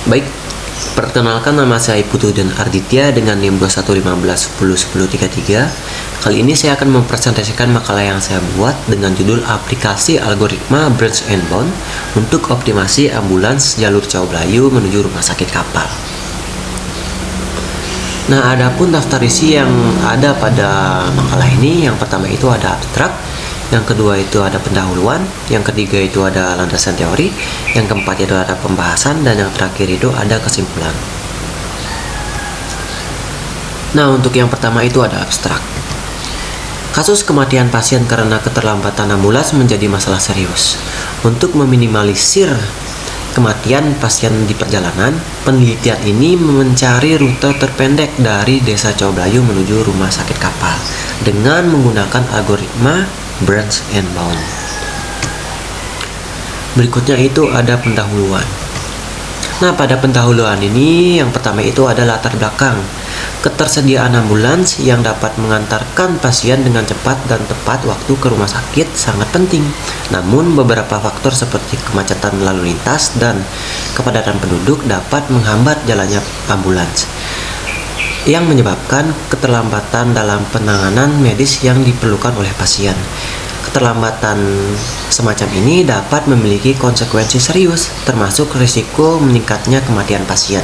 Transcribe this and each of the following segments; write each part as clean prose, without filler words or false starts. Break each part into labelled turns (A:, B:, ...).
A: Baik, perkenalkan nama saya Putudan Arditya dengan NIM 2115101033. Kali ini saya akan mempresentasikan makalah yang saya buat dengan judul Aplikasi Algoritma Branch and Bound untuk Optimasi Ambulans Jalur Cawablayu menuju Rumah Sakit Kapal. Nah, adapun daftar isi yang ada pada makalah ini, yang pertama itu ada abstrak, yang kedua itu ada pendahuluan, yang ketiga itu ada landasan teori, yang keempat itu ada pembahasan, dan yang terakhir itu ada kesimpulan. Nah, untuk yang pertama itu ada abstrak. Kasus kematian pasien karena keterlambatan ambulans menjadi masalah serius. Untuk meminimalisir kematian pasien di perjalanan, penelitian ini mencari rute terpendek dari Desa Cawablayu menuju Rumah Sakit Kapal dengan menggunakan algoritma Branch and Bound. Berikutnya itu ada pendahuluan. Nah, pada pendahuluan ini yang pertama itu ada latar belakang. Ketersediaan ambulans yang dapat mengantarkan pasien dengan cepat dan tepat waktu ke rumah sakit sangat penting. Namun beberapa faktor seperti kemacetan lalu lintas dan kepadatan penduduk dapat menghambat jalannya ambulans, yang menyebabkan keterlambatan dalam penanganan medis yang diperlukan oleh pasien. Keterlambatan semacam ini dapat memiliki konsekuensi serius, termasuk risiko meningkatnya kematian pasien.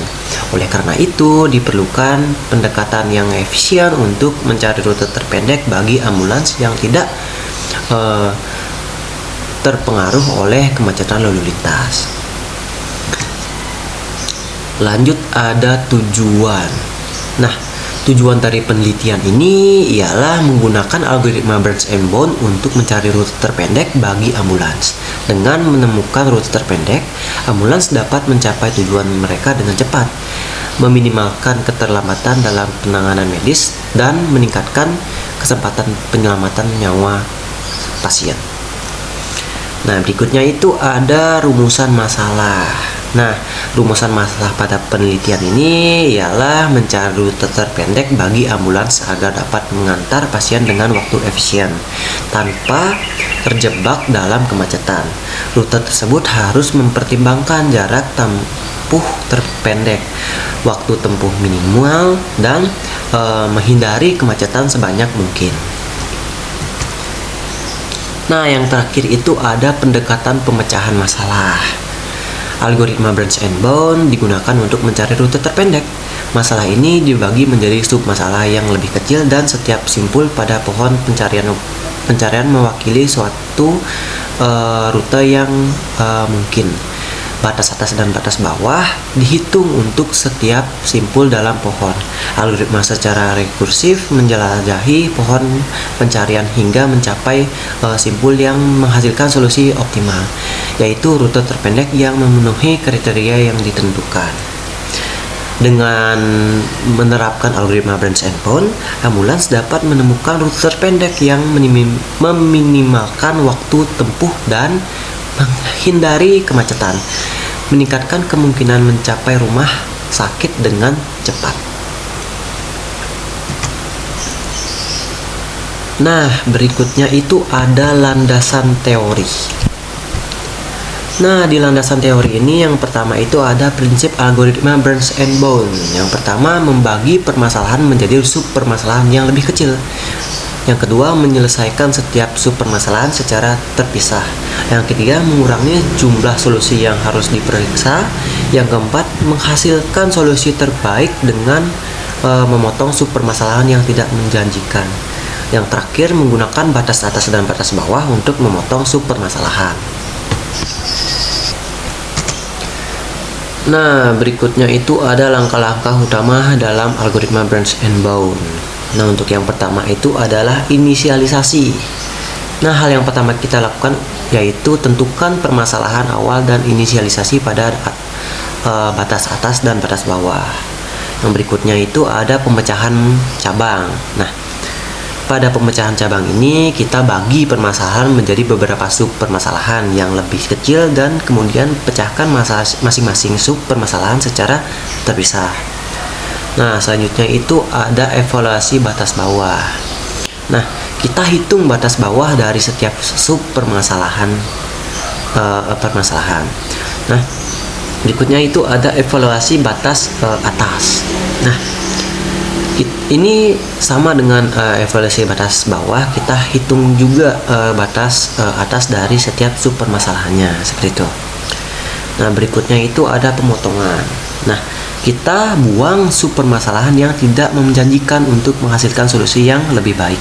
A: Oleh karena itu, diperlukan pendekatan yang efisien untuk mencari rute terpendek bagi ambulans yang tidak terpengaruh oleh kemacetan lalu lintas. Lanjut, ada tujuan. Nah, tujuan dari penelitian ini ialah menggunakan algoritma Branch and Bound untuk mencari rute terpendek bagi ambulans. Dengan menemukan rute terpendek, ambulans dapat mencapai tujuan mereka dengan cepat, meminimalkan keterlambatan dalam penanganan medis, dan meningkatkan kesempatan penyelamatan nyawa pasien. Nah, berikutnya itu ada rumusan masalah. Nah, rumusan masalah pada penelitian ini ialah mencari rute terpendek bagi ambulans agar dapat mengantar pasien dengan waktu efisien tanpa terjebak dalam kemacetan. Rute tersebut harus mempertimbangkan jarak tempuh terpendek, waktu tempuh minimal, dan menghindari kemacetan sebanyak mungkin. Nah, yang terakhir itu ada pendekatan pemecahan masalah. Algoritma Branch and Bound digunakan untuk mencari rute terpendek. Masalah ini dibagi menjadi sub-masalah yang lebih kecil dan setiap simpul pada pohon pencarian mewakili suatu rute yang mungkin. Batas atas dan batas bawah dihitung untuk setiap simpul dalam pohon. Algoritma secara rekursif menjelajahi pohon pencarian hingga mencapai simpul yang menghasilkan solusi optimal, yaitu rute terpendek yang memenuhi kriteria yang ditentukan. Dengan menerapkan algoritma Branch and Bound, ambulans dapat menemukan rute terpendek yang meminimalkan waktu tempuh dan menghindari kemacetan, meningkatkan kemungkinan mencapai rumah sakit dengan cepat. Nah, berikutnya itu ada landasan teori. Nah, di landasan teori ini yang pertama itu ada prinsip algoritma Branch and Bound. Yang pertama, membagi permasalahan menjadi sub-permasalahan yang lebih kecil. Yang kedua, menyelesaikan setiap sub-permasalahan secara terpisah. Yang ketiga, mengurangi jumlah solusi yang harus diperiksa. Yang keempat, menghasilkan solusi terbaik dengan memotong sub-permasalahan yang tidak menjanjikan. Yang terakhir, menggunakan batas atas dan batas bawah untuk memotong sub-permasalahan. Nah, berikutnya itu ada langkah-langkah utama dalam algoritma Branch and Bound. Nah, untuk yang pertama itu adalah inisialisasi. Nah, hal yang pertama kita lakukan yaitu tentukan permasalahan awal dan inisialisasi pada batas atas dan batas bawah. Yang berikutnya itu ada pemecahan cabang. Nah, pada pemecahan cabang ini kita bagi permasalahan menjadi beberapa sub permasalahan yang lebih kecil dan kemudian pecahkan masing-masing sub permasalahan secara terpisah. Nah, selanjutnya itu ada evaluasi batas bawah. Nah, kita hitung batas bawah dari setiap sub permasalahan. Nah, Berikutnya itu ada evaluasi batas atas. Nah, ini sama dengan evaluasi batas bawah, kita hitung juga batas atas dari setiap sub permasalahannya, seperti itu. Nah, berikutnya itu ada pemotongan. Nah, kita buang sub permasalahan yang tidak menjanjikan untuk menghasilkan solusi yang lebih baik.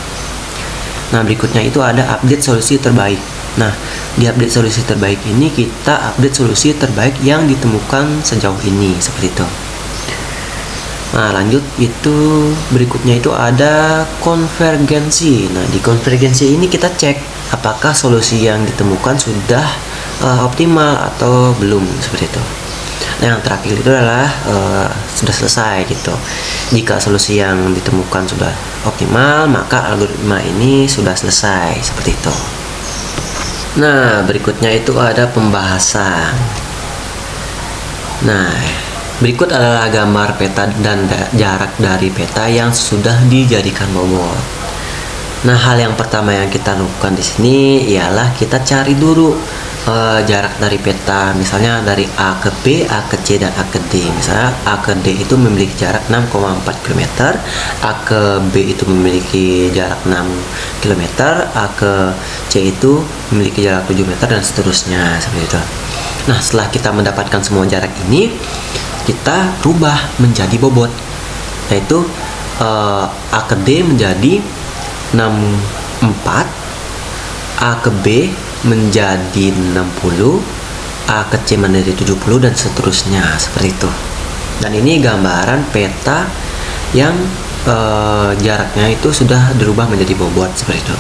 A: Nah, berikutnya itu ada update solusi terbaik. Nah, di update solusi terbaik ini kita update solusi terbaik yang ditemukan sejauh ini, seperti itu. Nah, lanjut itu berikutnya itu ada konvergensi. Nah, di konvergensi ini kita cek apakah solusi yang ditemukan sudah optimal atau belum, seperti itu. Nah, yang terakhir itu adalah sudah selesai gitu. Jika solusi yang ditemukan sudah optimal, maka algoritma ini sudah selesai, seperti itu. Nah, berikutnya itu ada pembahasan. Nah, berikut adalah gambar peta dan jarak dari peta yang sudah dijadikan bobot. Nah, hal yang pertama yang kita lakukan di sini ialah kita cari dulu jarak dari peta, misalnya dari A ke B, A ke C, dan A ke D. Misalnya A ke D itu memiliki jarak 6,4 km, A ke B itu memiliki jarak 6 km, A ke C itu memiliki jarak 7 meter, dan seterusnya, seperti itu. Nah, setelah kita mendapatkan semua jarak ini, kita rubah menjadi bobot, yaitu A ke D menjadi 64, A ke B menjadi 60, A ke C menjadi 70, dan seterusnya, seperti itu. Dan ini gambaran peta yang jaraknya itu sudah dirubah menjadi bobot, seperti itu.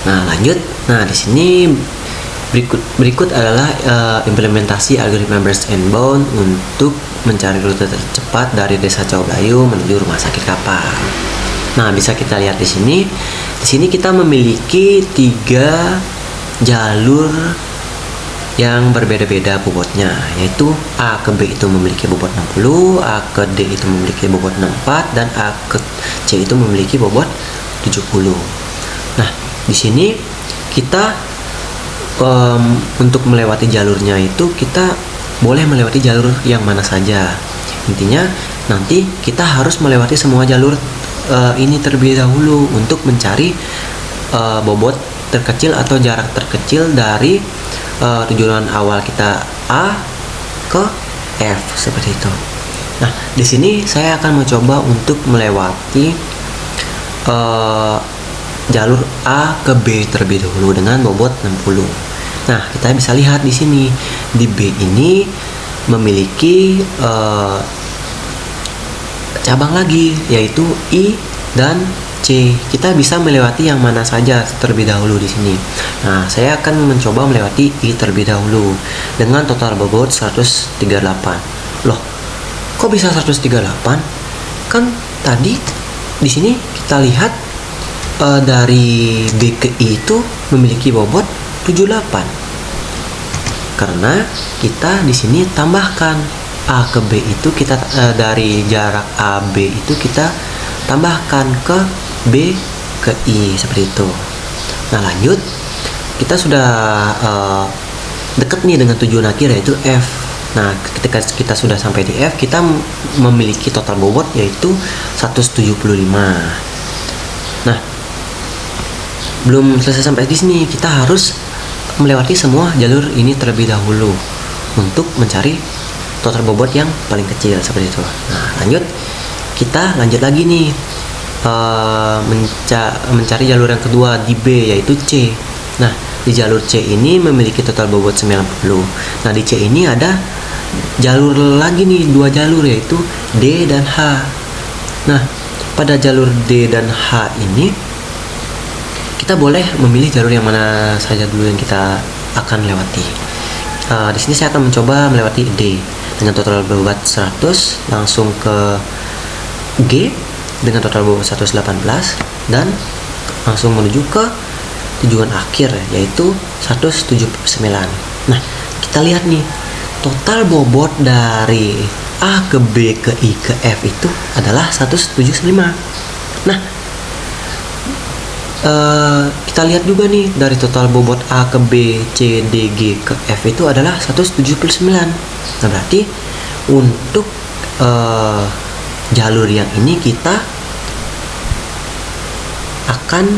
A: Nah, lanjut. Nah, di sini berikut adalah implementasi algoritma Burns and Bound untuk mencari rute tercepat dari Desa Cawbayu menuju Rumah Sakit Kapal. Nah, bisa kita lihat di sini. Di sini kita memiliki 3 jalur yang berbeda-beda bobotnya, yaitu A ke B itu memiliki bobot 60, A ke D itu memiliki bobot 64, dan A ke C itu memiliki bobot 70. Nah, di sini kita untuk melewati jalurnya itu kita boleh melewati jalur yang mana saja. Intinya nanti kita harus melewati semua jalur ini terlebih dahulu untuk mencari bobot terkecil atau jarak terkecil dari tujuan awal kita A ke F, seperti itu. Nah, di sini saya akan mencoba untuk melewati jalur A ke B terlebih dahulu dengan bobot 60. Nah, kita bisa lihat di sini di B ini memiliki cabang lagi, yaitu I dan C. Kita bisa melewati yang mana saja terlebih dahulu di sini. Nah, saya akan mencoba melewati I terlebih dahulu dengan total bobot 138. Loh, kok bisa 138? Kan tadi di sini kita lihat dari B ke I itu memiliki bobot 78. Karena kita di sini tambahkan A ke B itu kita dari jarak AB itu kita tambahkan ke B ke I, seperti itu. Nah, lanjut, kita sudah dekat nih dengan tujuan akhir, yaitu F. Nah, ketika kita sudah sampai di F, kita memiliki total bobot yaitu 175. Nah, belum selesai sampai di sini, kita harus melewati semua jalur ini terlebih dahulu untuk mencari total bobot yang paling kecil, seperti itu. Nah, kita lanjut lagi nih mencari jalur yang kedua di B, yaitu C. Nah, di jalur C ini memiliki total bobot 90. Nah, di C ini ada jalur lagi nih, 2 jalur, yaitu D dan H. Nah, pada jalur D dan H ini kita boleh memilih jalur yang mana saja dulu yang kita akan lewati. Di sini saya akan mencoba melewati D dengan total bobot 100, langsung ke G dengan total bobot 118, dan langsung menuju ke tujuan akhir, yaitu 179. Nah, kita lihat nih, total bobot dari A ke B ke I ke F itu adalah 175. Nah, kita lihat juga nih dari total bobot A ke B, C, D, G ke F itu adalah 179. Nah, berarti untuk jalur yang ini kita akan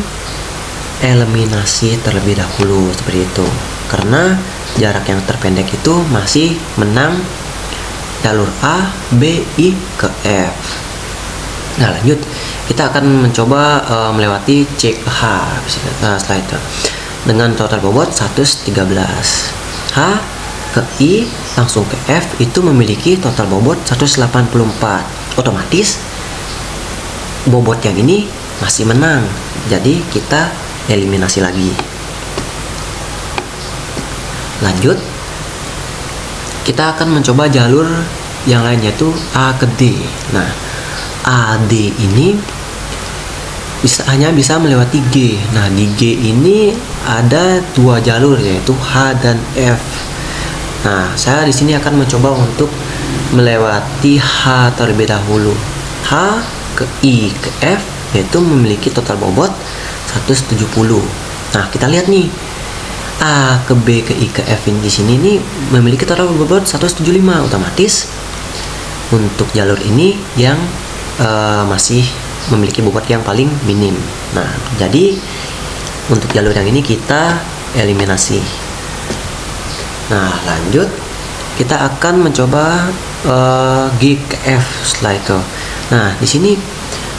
A: eliminasi terlebih dahulu seperti itu, karena jarak yang terpendek itu masih menang jalur A, B, I ke F. Nah, lanjut kita akan mencoba melewati C ke H setelah itu dengan total bobot 113. H ke I langsung ke F itu memiliki total bobot 184. Otomatis bobot yang ini masih menang, jadi kita eliminasi lagi. Lanjut kita akan mencoba jalur yang lain, yaitu A ke D. Nah, AD ini hanya bisa melewati G. Nah, di G ini ada dua jalur, yaitu H dan F. Nah, saya di sini akan mencoba untuk melewati H terlebih dahulu. H ke I ke F yaitu memiliki total bobot 170. Nah, kita lihat nih, A ke B ke I ke F ini di sini nih memiliki total bobot 175. Otomatis untuk jalur ini yang masih memiliki bobot yang paling minim. Nah, jadi untuk jalur yang ini kita eliminasi. Nah, lanjut kita akan mencoba G ke F setelah itu. Nah, di sini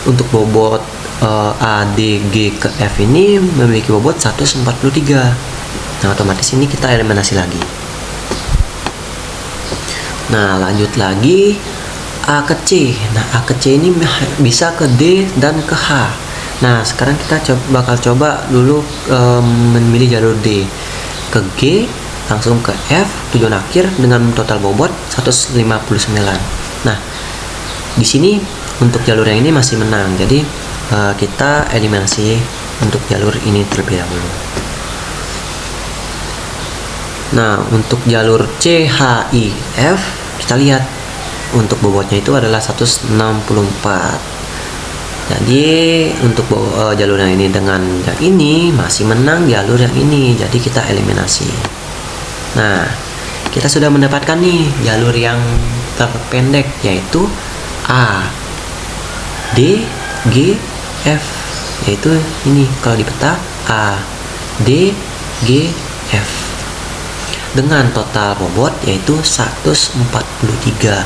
A: untuk bobot A, D, G ke F ini memiliki bobot 143. Nah, otomatis ini kita eliminasi lagi. Nah, lanjut lagi A ke C. Nah, A ke C ini bisa ke D dan ke H. Nah, sekarang kita bakal coba dulu memilih jalur D. Ke G langsung ke F tujuan akhir dengan total bobot 159. Nah, di sini untuk jalur yang ini masih menang, jadi kita eliminasi untuk jalur ini terlebih dahulu. Nah, untuk jalur C, H, I, F kita lihat untuk bobotnya itu adalah 164. Jadi untuk jalur yang ini dengan yang ini masih menang jalur yang ini, jadi kita eliminasi. Nah, kita sudah mendapatkan nih jalur yang terpendek, yaitu A, D, G, F, yaitu ini kalau di peta A, D, G, F dengan total bobot yaitu 143.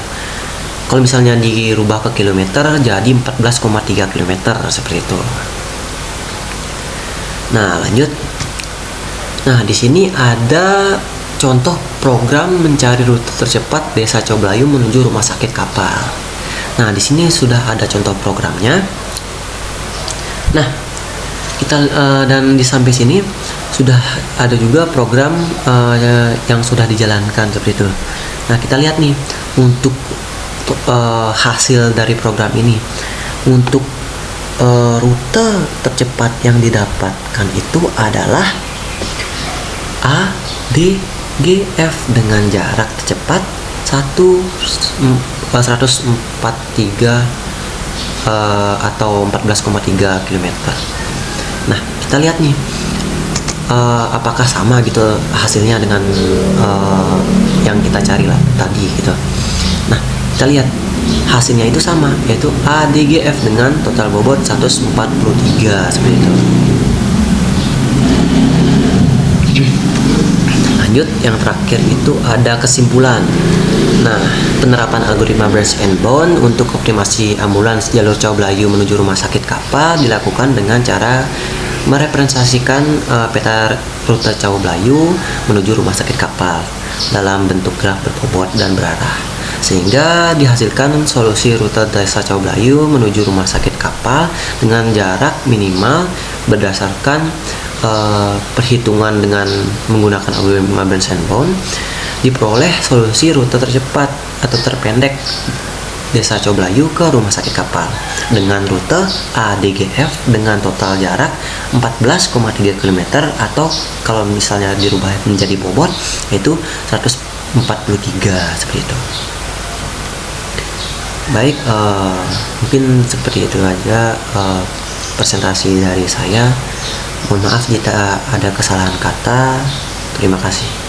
A: Kalau misalnya dirubah ke kilometer jadi 14,3 km seperti itu. Nah, lanjut. Nah, di sini ada contoh program mencari rute tercepat Desa Coblayu menuju Rumah Sakit Kapal. Nah, di sini sudah ada contoh programnya. Nah, kita dan di samping sini sudah ada juga program yang sudah dijalankan seperti itu. Nah, kita lihat nih untuk hasil dari program ini. Untuk rute tercepat yang didapatkan itu adalah A, D, G, F dengan jarak tercepat 143 atau 14,3 km. Nah, kita lihat nih apakah sama gitu hasilnya dengan yang kita cari lah tadi gitu. Nah, kita lihat hasilnya itu sama, yaitu A, D, G, F dengan total bobot 143 seperti itu. Lanjut, yang terakhir itu ada kesimpulan. Nah, penerapan algoritma branch and bound untuk optimasi ambulans jalur Coblayu menuju Rumah Sakit Kapal dilakukan dengan cara merepresentasikan peta rute Coblayu menuju Rumah Sakit Kapal dalam bentuk graf berbobot dan berarah, sehingga dihasilkan solusi rute Desa Coblayu menuju Rumah Sakit Kapal dengan jarak minimal berdasarkan perhitungan dengan menggunakan algoritma branch and bound. Diperoleh solusi rute tercepat atau terpendek Desa Coblayu ke Rumah Sakit Kapal dengan rute ADGF dengan total jarak 14,3 km atau kalau misalnya dirubah menjadi bobot yaitu 143 seperti itu. Baik, mungkin seperti itu aja presentasi dari saya. Mohon maaf jika ada kesalahan kata. Terima kasih.